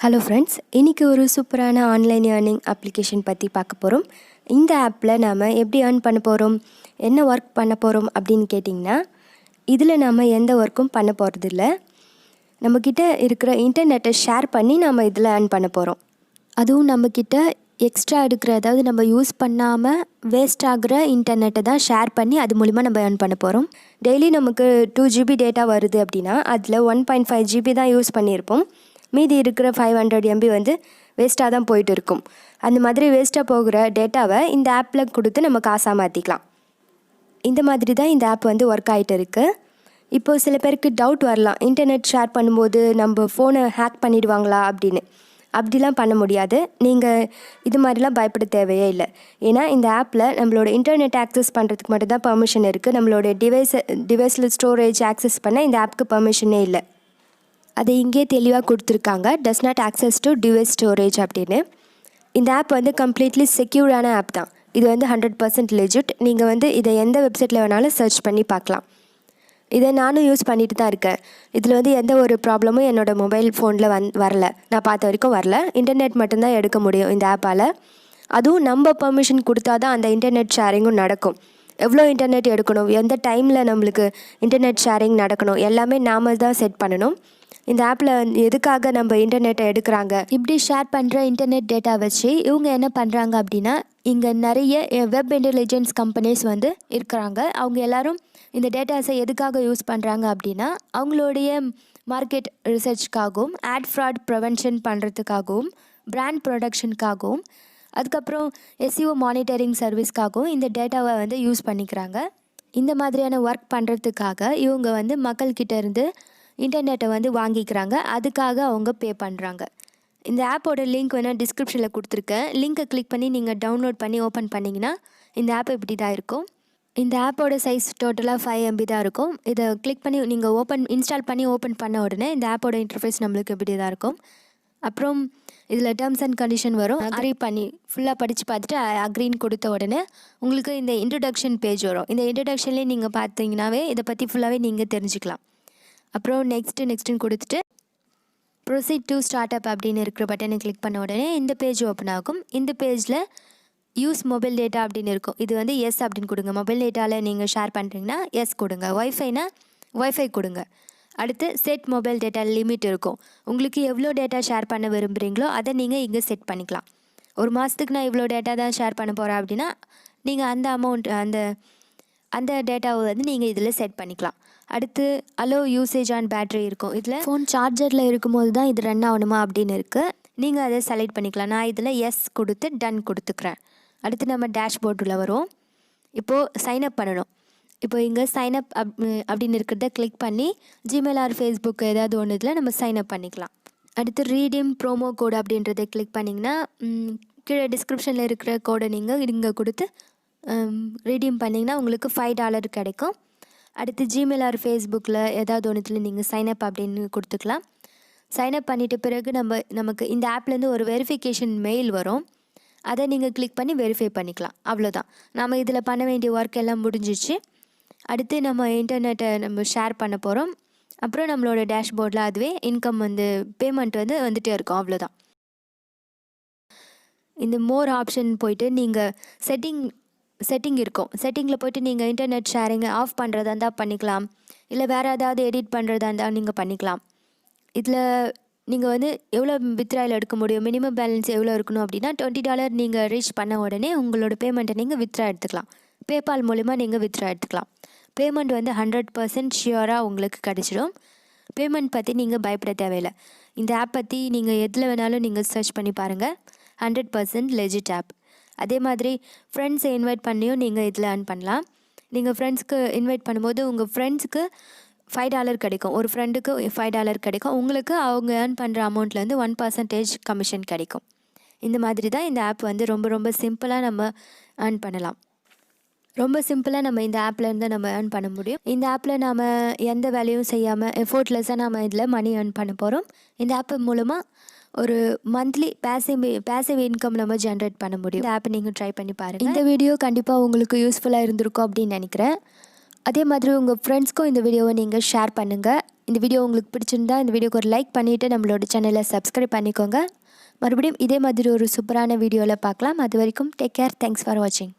Hello friends, இன்றைக்கி ஒரு சூப்பரான ஆன்லைன் ஏர்னிங் அப்ளிகேஷன் பற்றி பார்க்க போகிறோம். இந்த ஆப்பில் நாம் எப்படி ஏர்ன் பண்ண போகிறோம், என்ன ஒர்க் பண்ண போகிறோம் அப்படின்னு கேட்டிங்கன்னா, இதில் நாம் எந்த ஒர்க்கும் பண்ண போகிறதில்ல. நம்மக்கிட்ட இருக்கிற இன்டர்நெட்டை ஷேர் பண்ணி நாம் இதில் ஏர்ன் பண்ண போகிறோம். அதுவும் நம்மக்கிட்ட எக்ஸ்ட்ரா இருக்கிற, அதாவது நம்ம யூஸ் பண்ணாமல் வேஸ்ட் ஆகிற இன்டர்நெட்டை தான் ஷேர் பண்ணி அது மூலிமா நம்ம ஏர்ன் பண்ண போகிறோம். டெய்லி நமக்கு 2 GB டேட்டா வருது அப்படின்னா அதில் 1.5 GB தான் யூஸ் பண்ணியிருப்போம். மீதி இருக்கிற 500 MB வந்து வேஸ்ட்டாக தான் போயிட்டு இருக்கும். அந்த மாதிரி வேஸ்ட்டாக போகிற டேட்டாவை இந்த ஆப்பில் கொடுத்து நம்ம காசாக மாற்றிக்கலாம். இந்த மாதிரி தான் இந்த ஆப் வந்து ஒர்க் ஆகிட்டு இருக்குது. இப்போது சில பேருக்கு டவுட் வரலாம், இன்டர்நெட் ஷேர் பண்ணும்போது நம்ம ஃபோனை ஹேக் பண்ணிடுவாங்களா அப்படின்னு. அப்படிலாம் பண்ண முடியாது. நீங்கள் இது மாதிரிலாம் பயப்பட தேவையே இல்லை. ஏன்னா இந்த ஆப்பில் நம்மளோட இன்டர்நெட் ஆக்சஸ் பண்ணுறதுக்கு மட்டும்தான் பெர்மிஷன் இருக்குது. நம்மளோட டிவைஸில் ஸ்டோரேஜ் ஆக்சஸ் பண்ண இந்த ஆப்புக்கு பெர்மிஷனே இல்லை. அதை இங்கே தெளிவாக கொடுத்துருக்காங்க, does not access to device storage அப்படின்னு. இந்த ஆப் வந்து கம்ப்ளீட்லி செக்யூர்டான ஆப் தான். இது வந்து 100% லெஜிட். நீங்கள் வந்து இதை எந்த வெப்சைட்டில் வேணாலும் சர்ச் பண்ணி பார்க்கலாம். இதை நானும் யூஸ் பண்ணிட்டு தான் இருக்கேன். இதில் வந்து எந்த ஒரு ப்ராப்ளமும் என்னோடய மொபைல் ஃபோனில் வரல. நான் பார்த்த வரைக்கும் வரல. இன்டர்நெட் மட்டும்தான் எடுக்க முடியும் இந்த ஆப்பால். அதுவும் நம்ம பெர்மிஷன் கொடுத்தா தான் அந்த இன்டர்நெட் ஷேரிங்கும் நடக்கும். எவ்வளோ இன்டர்நெட் எடுக்கணும், எந்த டைமில் நம்மளுக்கு இன்டர்நெட் ஷேரிங் நடக்கணும், எல்லாமே நாம் தான் செட் பண்ணணும். இந்த ஆப்பில் எதுக்காக நம்ம இன்டர்நெட்டை எடுக்கிறாங்க, இப்படி ஷேர் பண்ணுற இன்டர்நெட் டேட்டா வச்சு இவங்க என்ன பண்ணுறாங்க அப்படின்னா, இங்கே நிறைய வெப் இன்டெலிஜென்ஸ் கம்பெனிஸ் வந்து இருக்கிறாங்க. அவங்க எல்லோரும் இந்த டேட்டாஸை எதுக்காக யூஸ் பண்ணுறாங்க அப்படின்னா, அவங்களுடைய மார்க்கெட் ரிசர்ச்காகவும், ஆட் ஃப்ராட் ப்ரிவென்ஷன் பண்ணுறதுக்காகவும், பிராண்ட் ப்ரொடக்ஷனுக்காகவும், அதுக்கப்புறம் SEO மானிட்டரிங் சர்வீஸ்க்காகவும் இந்த டேட்டாவை வந்து யூஸ் பண்ணிக்கிறாங்க. இந்த மாதிரியான ஒர்க் பண்ணுறதுக்காக இவங்க வந்து மக்கள்கிட்ட இருந்து இன்டர்நெட்டை வந்து வாங்கிக்கிறாங்க. அதுக்காக அவங்க பே பண்ணுறாங்க. இந்த ஆப்போட லிங்க் வேணால் டிஸ்கிரிப்ஷனில் கொடுத்துருக்கேன். லிங்க்கை கிளிக் பண்ணி நீங்கள் டவுன்லோட் பண்ணி ஓப்பன் பண்ணிங்கன்னா இந்த ஆப் இப்படி தான் இருக்கும். இந்த ஆப்போட சைஸ் டோட்டலாக 5 MB தான் இருக்கும். இதை கிளிக் பண்ணி நீங்கள் இன்ஸ்டால் பண்ணி ஓப்பன் பண்ண உடனே இந்த ஆப்போட இன்டர்ஃபேஸ் நம்மளுக்கு இப்படி தான் இருக்கும். அப்புறம் இதில் டேர்ம்ஸ் அண்ட் கண்டிஷன் வரும். அக்ரி பண்ணி ஃபுல்லாக படித்து பார்த்துட்டு அக்ரின்னு கொடுத்த உடனே உங்களுக்கு இந்த இன்ட்ரடக்ஷன் பேஜ் வரும். இந்த இன்ட்ரடக்ஷன்லேயே நீங்கள் பார்த்தீங்கன்னாவே இதை பற்றி ஃபுல்லாகவே நீங்கள் தெரிஞ்சுக்கலாம். அப்புறம் நெக்ஸ்ட்டுன்னு கொடுத்துட்டு ப்ரொசீட் டு ஸ்டார்ட் அப் அப்படின்னு இருக்கிற பட்டனை கிளிக் பண்ண உடனே இந்த பேஜ் ஓப்பன் ஆகும். இந்த பேஜில் யூஸ் மொபைல் டேட்டா அப்படின்னு இருக்கும். இது வந்து எஸ் அப்படின்னு கொடுங்க. மொபைல் டேட்டாவில் நீங்கள் ஷேர் பண்ணுறீங்கன்னா எஸ் கொடுங்க. ஒய்ஃபைனா ஒய்ஃபை கொடுங்க. அடுத்து செட் மொபைல் டேட்டா லிமிட் இருக்கும். உங்களுக்கு எவ்வளோ டேட்டா ஷேர் பண்ண விரும்புகிறீங்களோ அதை நீங்கள் இங்கே செட் பண்ணிக்கலாம். ஒரு மாதத்துக்கு நான் இவ்வளோ டேட்டா தான் ஷேர் பண்ண போகிறேன் அப்படின்னா நீங்கள் அந்த அமௌண்ட் அந்த டேட்டாவை வந்து நீங்கள் இதில் செட் பண்ணிக்கலாம். அடுத்து அலோ யூசேஜ் ஆன் பேட்ரி இருக்கும். இதில் ஃபோன் சார்ஜரில் இருக்கும்போது தான் இது ரன் ஆகணுமா அப்படின்னு இருக்குது. நீங்கள் அதை செலக்ட் பண்ணிக்கலாம். நான் இதில் எஸ் கொடுத்து டன் கொடுத்துக்கிறேன். அடுத்து நம்ம டேஷ்போர்டில் வரும். இப்போது சைன்அப் பண்ணணும். இப்போ இங்கே சைன்அப் அப்படின்னு இருக்கிறத கிளிக் பண்ணி ஜிமெயில் ஆர் ஃபேஸ்புக் ஏதாவது ஒன்று இதில் நம்ம சைன்அப் பண்ணிக்கலாம். அடுத்து ரீடீம் ப்ரோமோ கோடு அப்படின்றத கிளிக் பண்ணிங்கன்னா கீழே டிஸ்கிரிப்ஷனில் இருக்கிற கோடை நீங்கள் இங்கே கொடுத்து ரீடீம் பண்ணிங்கன்னா உங்களுக்கு $5 கிடைக்கும். அடுத்து ஜிமெயில் ஆர் ஃபேஸ்புக்கில் ஏதாவது ஒன்றுத்தில் நீங்கள் சைன்அப் அப்படின்னு கொடுத்துக்கலாம். சைன்அப் பண்ணிட்ட பிறகு நமக்கு இந்த ஆப்லேருந்து ஒரு வெரிஃபிகேஷன் மெயில் வரும். அதை நீங்கள் கிளிக் பண்ணி வெரிஃபை பண்ணிக்கலாம். அவ்வளோதான். நம்ம இதில் பண்ண வேண்டிய ஒர்க் எல்லாம் முடிஞ்சிச்சு. அடுத்து நம்ம இன்டர்நெட்டை நம்ம ஷேர் பண்ண போகிறோம். அப்புறம் நம்மளோட டேஷ்போர்டில் அதுவே இன்கம் வந்து பேமெண்ட் வந்து வந்துகிட்டே இருக்கும். அவ்வளோதான். இந்த மோர் ஆப்ஷன் போயிட்டு நீங்கள் செட்டிங் இருக்கும். செட்டிங்கில் போய்ட்டு நீங்கள் இன்டர்நெட் ஷேரிங்கை ஆஃப் பண்ணுறதா இருந்தால் பண்ணிக்கலாம். இல்லை வேறு ஏதாவது எடிட் பண்ணுறதா இருந்தால் நீங்கள் பண்ணிக்கலாம். இதில் நீங்கள் வந்து எவ்வளோ வித்ட்ராயில் எடுக்க முடியும், மினிமம் பேலன்ஸ் எவ்வளோ இருக்கணும் அப்படின்னா $20 நீங்கள் ரீச் பண்ண உடனே உங்களோட பேமெண்ட்டை நீங்கள் வித்ட்ரா எடுத்துக்கலாம். பேபால் மூலிமா நீங்கள் வித்ட்ரா எடுத்துக்கலாம். பேமெண்ட் வந்து 100% ஷியோராக உங்களுக்கு கிடச்சிடும். பேமெண்ட் பற்றி நீங்கள் பயப்பட தேவையில்லை. இந்த ஆப் பற்றி நீங்கள் எதில் வேணாலும் நீங்கள் சர்ச் பண்ணி பாருங்கள். 100% லெஜிட் ஆப். அதே மாதிரி ஃப்ரெண்ட்ஸை இன்வைட் பண்ணியும் நீங்கள் இதில் ஏர்ன் பண்ணலாம். நீங்கள் ஃப்ரெண்ட்ஸ்க்கு இன்வைட் பண்ணும்போது உங்கள் ஃப்ரெண்ட்ஸுக்கு $5 கிடைக்கும். ஒரு ஃப்ரெண்டுக்கு $5 கிடைக்கும். உங்களுக்கு அவங்க ஏர்ன் பண்ணுற அமௌண்ட்லேருந்து 1% கமிஷன் கிடைக்கும். இந்த மாதிரி தான் இந்த ஆப் வந்து ரொம்ப ரொம்ப சிம்பிளாக நம்ம ஏர்ன் பண்ணலாம். ரொம்ப சிம்பிளாக நம்ம இந்த ஆப்லேருந்து நம்ம ஏர்ன் பண்ண முடியும். இந்த ஆப்பில் நாம் எந்த வேலையும் செய்யாமல் எஃபோர்ட்லெஸ்ஸாக நம்ம இதில் மணி ஏர்ன் பண்ண போகிறோம். இந்த ஆப் மூலமாக ஒரு மந்த்லி பேசிவ் இன்கம் நம்ம ஜென்ரேட் பண்ண முடியும். இந்த ஆப்பை நீங்கள் ட்ரை பண்ணி பாருங்கள். இந்த வீடியோ கண்டிப்பாக உங்களுக்கு யூஸ்ஃபுல்லாக இருந்திருக்கும் அப்படின்னு நினைக்கிறேன். அதே மாதிரி உங்கள் ஃப்ரெண்ட்ஸ்க்கும் இந்த வீடியோவை நீங்கள் ஷேர் பண்ணுங்கள். இந்த வீடியோ உங்களுக்கு பிடிச்சிருந்தா இந்த வீடியோக்கு ஒரு லைக் பண்ணிவிட்டு நம்மளோட சேனலை சப்ஸ்கிரைப் பண்ணிக்கோங்க. மறுபடியும் இதே மாதிரி ஒரு சூப்பரான வீடியோவில் பார்க்கலாம். அது வரைக்கும் டேக் கேர். தேங்க்ஸ் ஃபார் வாட்சிங்.